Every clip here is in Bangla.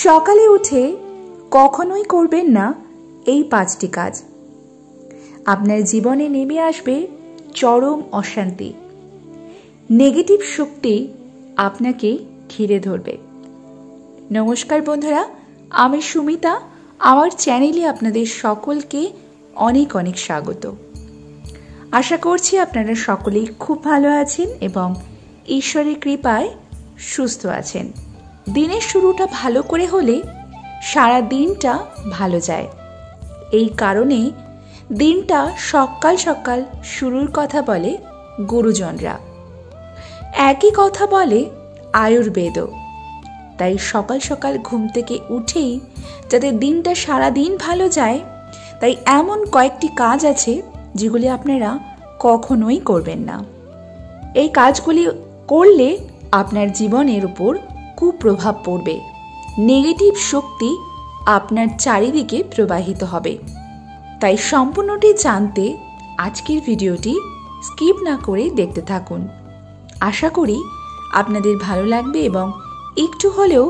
সকালে উঠে কখনোই করবেন না এই 5টি কাজ। আপনার জীবনে নেমে আসবে চরম অশান্তি, নেগেটিভ শক্তি আপনাকে ঘিরে ধরবে। নমস্কার বন্ধুরা, আমি সুমিতা। আমার চ্যানেলে আপনাদের সকলকে অনেক অনেক স্বাগত। আশা করছি আপনারা সকলেই খুব ভালো আছেন এবং ঈশ্বরের কৃপায় সুস্থ আছেন। দিনের শুরুটা ভালো করে হলে সারা দিনটা ভালো যায়। এই কারণে দিনটা সকাল সকাল শুরুর কথা বলে গুরুজনরা, একই কথা বলে আয়ুর্বেদও। তাই সকাল সকাল ঘুম থেকে উঠেই যাতে দিনটা সারা দিন ভালো যায়, তাই এমন কয়েকটি কাজ আছে যেগুলি আপনারা কখনোই করবেন না। এই কাজগুলি করলে আপনার জীবনের উপর কুপ্রভাব পড়বে, নেগেটিভ শক্তি আপনার চারিদিকে প্রবাহিত হবে। তাই সম্পূর্ণটি জানতে আজকের ভিডিওটি স্কিপ না করে দেখতে থাকুন। আশা করি আপনাদের ভালো লাগবে এবং একটু হলেও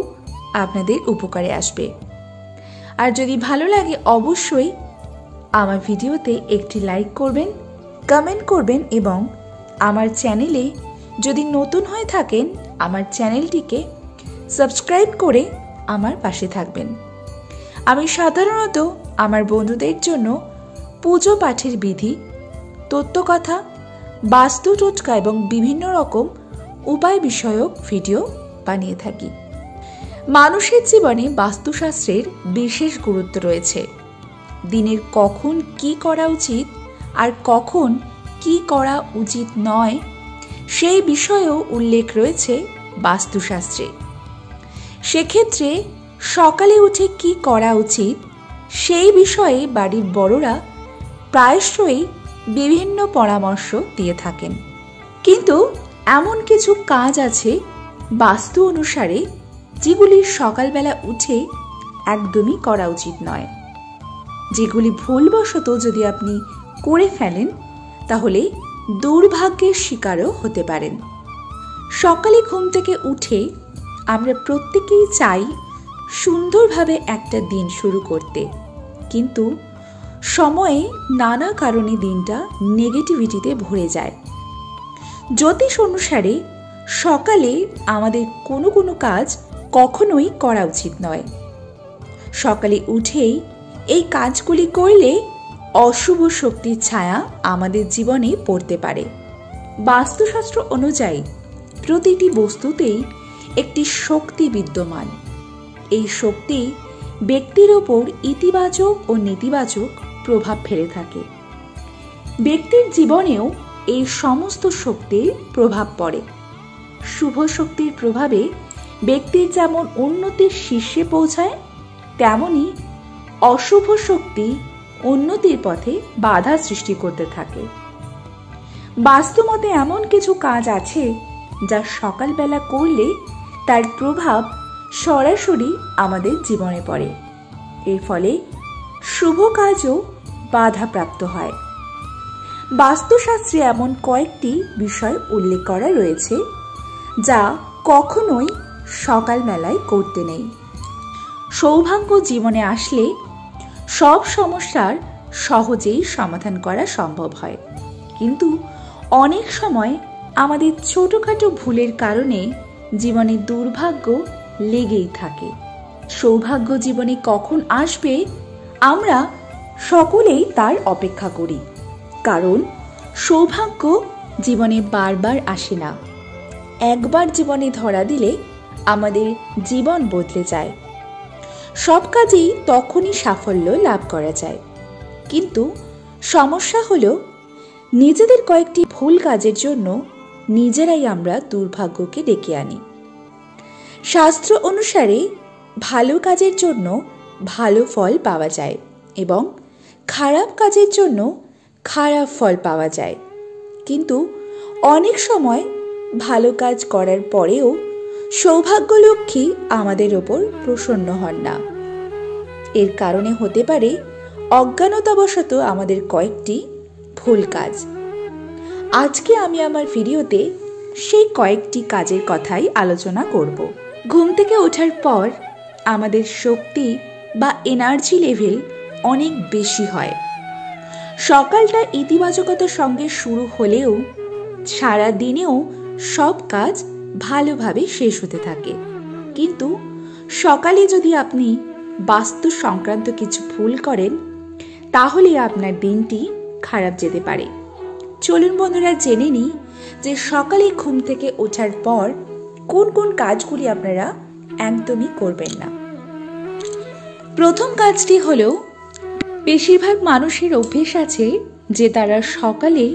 আপনাদের উপকারে আসবে। আর যদি ভালো লাগে অবশ্যই আমার ভিডিওতে একটি লাইক করবেন, কমেন্ট করবেন এবং আমার চ্যানেলে যদি নতুন হয়ে থাকেন আমার চ্যানেলটিকে সাবস্ক্রাইব করে আমার পাশে থাকবেন। আমি সাধারণত আমার বন্ধুদের জন্য পুজো পাঠের বিধি, তত্ত্বকথা, বাস্তু টোটকা এবং বিভিন্ন রকম উপায় বিষয়ক ভিডিও বানিয়ে থাকি। মানুষের জীবনে বাস্তুশাস্ত্রের বিশেষ গুরুত্ব রয়েছে। দিনের কখন কি করা উচিত আর কখন কি করা উচিত নয় সেই বিষয়েও উল্লেখ রয়েছে বাস্তুশাস্ত্রে। সেক্ষেত্রে সকালে উঠে কি করা উচিত সেই বিষয়ে বাড়ির বড়রা প্রায়শই বিভিন্ন পরামর্শ দিয়ে থাকেন। কিন্তু এমন কিছু কাজ আছে বাস্তু অনুসারে যেগুলি সকালবেলা উঠে একদমই করা উচিত নয়, যেগুলি ভুলবশত যদি আপনি করে ফেলেন তাহলে দুর্ভাগ্যের শিকারও হতে পারেন। সকালে ঘুম থেকে উঠে আমরা প্রত্যেকেই চাই সুন্দরভাবে একটা দিন শুরু করতে, কিন্তু সময়ে নানা কারণে দিনটা নেগেটিভিটিতে ভরে যায়। জ্যোতিষ অনুসারে সকালে আমাদের কোনো কোনো কাজ কখনোই করা উচিত নয়। সকালে উঠেই এই কাজগুলি করলে অশুভ শক্তির ছায়া আমাদের জীবনে পড়তে পারে। বাস্তুশাস্ত্র অনুযায়ী প্রতিটি বস্তুতেই একটি শক্তি বিদ্যমান। এই শক্তি ব্যক্তির ওপর ইতিবাচক ও নেতিবাচক প্রভাব ফেলে থাকে। ব্যক্তির জীবনেও এই সমস্ত শক্তির প্রভাব পড়ে। শুভ শক্তির প্রভাবে ব্যক্তির যেমন উন্নতির শীর্ষে পৌঁছায়, তেমনি অশুভ শক্তি উন্নতির পথে বাধা সৃষ্টি করতে থাকে। বাস্তুমতে এমন কিছু কাজ আছে যা সকালবেলা করলে তার প্রভাব সরাসরি আমাদের জীবনে পড়ে। এর ফলে শুভ কাজও বাধাপ্রাপ্ত হয়। বাস্তুশাস্ত্রে এমন কয়েকটি বিষয় উল্লেখ করা রয়েছে যা কখনোই সকালবেলায় করতে নেই। সৌভাগ্য জীবনে আসলে সব সমস্যার সহজেই সমাধান করা সম্ভব হয়, কিন্তু অনেক সময় আমাদের ছোটখাটো ভুলের কারণে জীবনে দুর্ভাগ্য লেগেই থাকে। সৌভাগ্য জীবনে কখন আসবে আমরা সকলেই তার অপেক্ষা করি, কারণ সৌভাগ্য জীবনে বারবার আসে না। একবার জীবনে ধরা দিলে আমাদের জীবন বদলে যায়। সব কাজেই তখনই সাফল্য লাভ করা যায়, কিন্তু সমস্যা হলো নিজেদের কয়েকটি ভুল কাজের জন্য নিজেরাই আমরা দুর্ভাগ্যকে ডেকে আনি। শাস্ত্র অনুসারে ভালো কাজের জন্য ভালো ফল পাওয়া যায় এবং খারাপ কাজের জন্য খারাপ ফল পাওয়া যায়, কিন্তু অনেক সময় ভালো কাজ করার পরেও সৌভাগ্যলক্ষ্মী আমাদের ওপর প্রসন্ন হন না। এর কারণে হতে পারে অজ্ঞানতাবশত আমাদের কয়েকটি ভুল কাজ। আজকে আমি আমার ভিডিওতে সেই কয়েকটি কাজের কথাই আলোচনা করব। ঘুম থেকে ওঠার পর আমাদের শক্তি বা এনার্জি লেভেল অনেক বেশি হয়। সকালটা ইতিবাচকতার সঙ্গে শুরু হলেও সারা দিনেও সব কাজ ভালোভাবে শেষ হতে থাকে। কিন্তু সকালে যদি আপনি বাস্তু সংক্রান্ত কিছু ভুল করেন তাহলে আপনার দিনটি খারাপ যেতে পারে। চলুন বন্ধুরা জেনে নিই যে সকালে ঘুম থেকে ওঠার পর কোন কোন কাজগুলি আপনারা একদমই করবেন না। প্রথম কাজটি হলো, বেশিরভাগ মানুষের অভ্যেস আছে যে তারা সকালে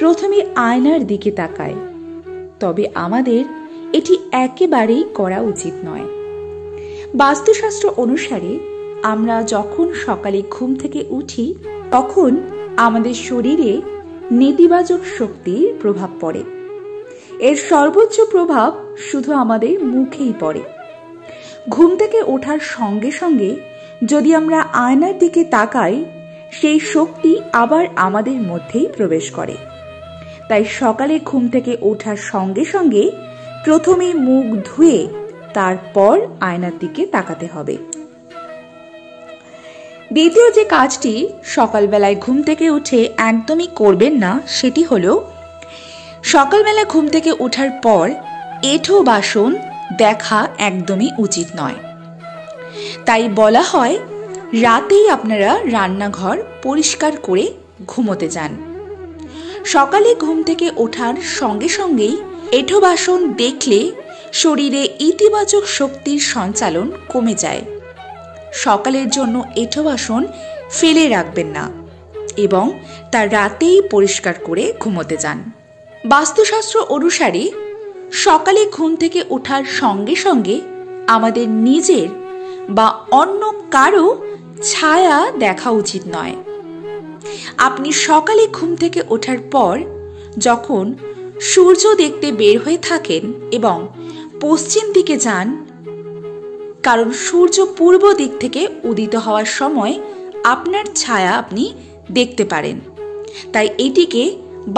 প্রথমে আয়নার দিকে তাকায়, তবে আমাদের এটি একেবারেই করা উচিত নয়। বাস্তুশাস্ত্র অনুসারে আমরা যখন সকালে ঘুম থেকে উঠি তখন আমাদের শরীরে নেতিবাচক শক্তির প্রভাব পড়ে। এর সর্বোচ্চ প্রভাব শুধু আমাদের মুখেই পড়ে। ঘুম থেকে ওঠার সঙ্গে সঙ্গে যদি আমরা আয়নার দিকে তাকাই সেই শক্তি আবার আমাদের মধ্যেই প্রবেশ করে। তাই সকালে ঘুম থেকে ওঠার সঙ্গে সঙ্গে প্রথমে মুখ ধুয়ে তারপর আয়নার দিকে তাকাতে হবে। দ্বিতীয় যে কাজটি সকালবেলায় ঘুম থেকে উঠে একদমই করবেন না সেটি হলো, সকালবেলা ঘুম থেকে ওঠার পর এঁঠো বাসন দেখা একদমই উচিত নয়। তাই বলা হয় রাতেই আপনারা রান্নাঘর পরিষ্কার করে ঘুমোতে যান। সকালে ঘুম থেকে ওঠার সঙ্গে সঙ্গেই এঁঠো বাসন দেখলে শরীরে ইতিবাচক শক্তির সঞ্চালন কমে যায়। সকালের জন্য এঁঠো বাসন ফেলে রাখবেন না এবং তা রাতেই পরিষ্কার করে ঘুমোতে যান। বাস্তুশাস্ত্র অনুসারে সকালে ঘুম থেকে ওঠার সঙ্গে সঙ্গে আমাদের নিজের বা অন্য কারো ছায়া দেখা উচিত নয়। আপনি সকালে ঘুম থেকে ওঠার পর যখন সূর্য দেখতে বের হয়ে থাকেন এবং পশ্চিম দিকে যান, কারণ সূর্য পূর্ব দিক থেকে উদিত হওয়ার সময় আপনার ছায়া আপনি দেখতে পারেন। তাই এটিকে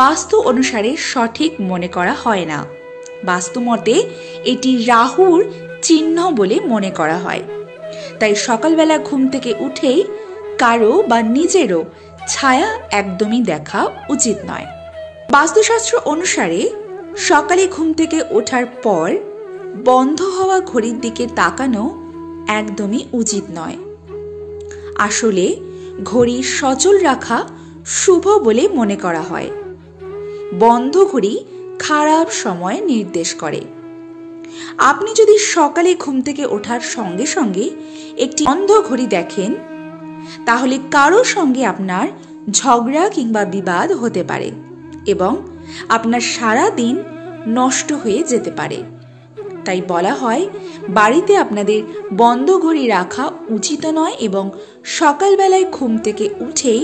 বাস্তু অনুসারে সঠিক মনে করা হয় না। বাস্তু মতে এটি রাহুর চিহ্ন বলে মনে করা হয়। তাই সকালবেলা ঘুম থেকে উঠেই কারো বা নিজেরও ছায়া একদমই দেখা উচিত নয়। বাস্তুশাস্ত্র অনুসারে সকালে ঘুম থেকে ওঠার পর বন্ধ হওয়া ঘড়ির দিকে তাকানো একদমই উচিত নয়। আসলে ঘড়ি সচল রাখা শুভ বলে মনে করা হয়। বন্ধ ঘড়ি খারাপ সময় নির্দেশ করে। আপনি যদি সকালে ঘুম থেকে ওঠার সঙ্গে সঙ্গে একটি বন্ধ ঘড়ি দেখেন তাহলে কারো সঙ্গে আপনার ঝগড়া কিংবা বিবাদ হতে পারে এবং আপনার সারা দিন নষ্ট হয়ে যেতে পারে। তাই বলা হয় বাড়িতে আপনাদের বন্ধ ঘড়ি রাখা উচিত নয় এবং সকালবেলায় ঘুম থেকে উঠেই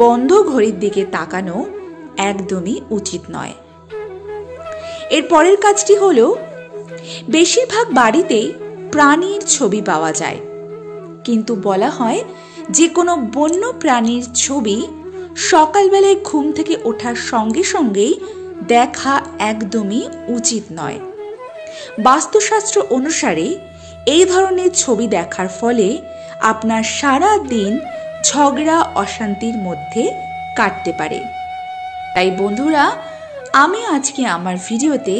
বন্ধ ঘড়ির দিকে তাকানো একদমই উচিত নয়। এর পরের কাজটি হলো, বেশিরভাগ বাড়িতেই প্রাণীর ছবি পাওয়া যায়, কিন্তু বলা হয় যে কোনো বন্য প্রাণীর ছবি সকালবেলায় ঘুম থেকে ওঠার সঙ্গে সঙ্গেই দেখা একদমই উচিত নয়। বাস্তুশাস্ত্র অনুসারে এই ধরনের ছবি দেখার ফলে আপনার সারা দিন ঝগড়া অশান্তির মধ্যে কাটতে পারে। তাই বন্ধুরা, আমি আজকে আমার ভিডিওতে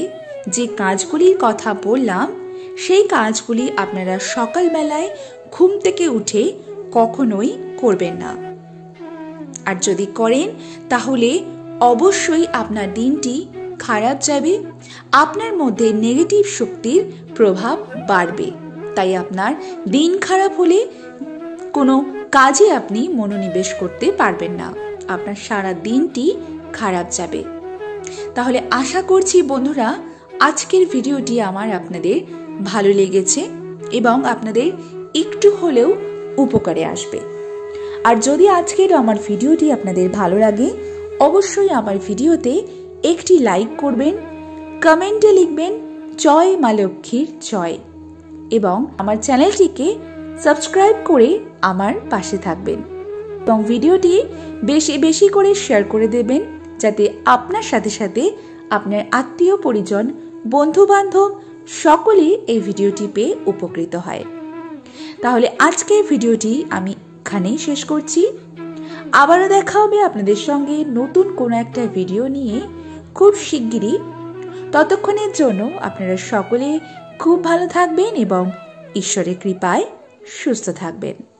যে কাজগুলির কথা বললাম সেই কাজগুলি আপনারা সকালবেলায় ঘুম থেকে উঠে কখনোই করবেন না। আর যদি করেন তাহলে অবশ্যই আপনার দিনটি খারাপ যাবে, আপনার মধ্যে নেগেটিভ শক্তির প্রভাব বাড়বে। তাই আপনার দিন খারাপ হলে কোনো কাজে আপনি মনোনিবেশ করতে পারবেন না, আপনার সারা দিনটি খারাপ যাবে। তাহলে আশা করছি বন্ধুরা আজকের ভিডিওটি আমার আপনাদের ভালো লেগেছে এবং আপনাদের একটু হলেও উপকারে আসবে। আর যদি আজকের আমার ভিডিওটি আপনাদের ভালো লাগে অবশ্যই আমার ভিডিওতে একটি লাইক করবেন, কমেন্টে লিখবেন জয় মা লক্ষ্মীর জয় এবং আমার চ্যানেলটিকে সাবস্ক্রাইব করে আমার পাশে থাকবেন এবং ভিডিওটি বেশি বেশি করে শেয়ার করে দেবেন যাতে আপনার সাথে সাথে আপনার আত্মীয় পরিজন বন্ধু বান্ধব সকলে এই ভিডিওটি পেয়ে উপকৃত হয়। তাহলে আজকের ভিডিওটি আমি এখানেই শেষ করছি। আবারও দেখা হবে আপনাদের সঙ্গে নতুন কোনো একটা ভিডিও নিয়ে খুব শিগগিরই। ততক্ষণের জন্য আপনারা সকলে খুব ভালো থাকবেন এবং ঈশ্বরের কৃপায় সুস্থ থাকবেন।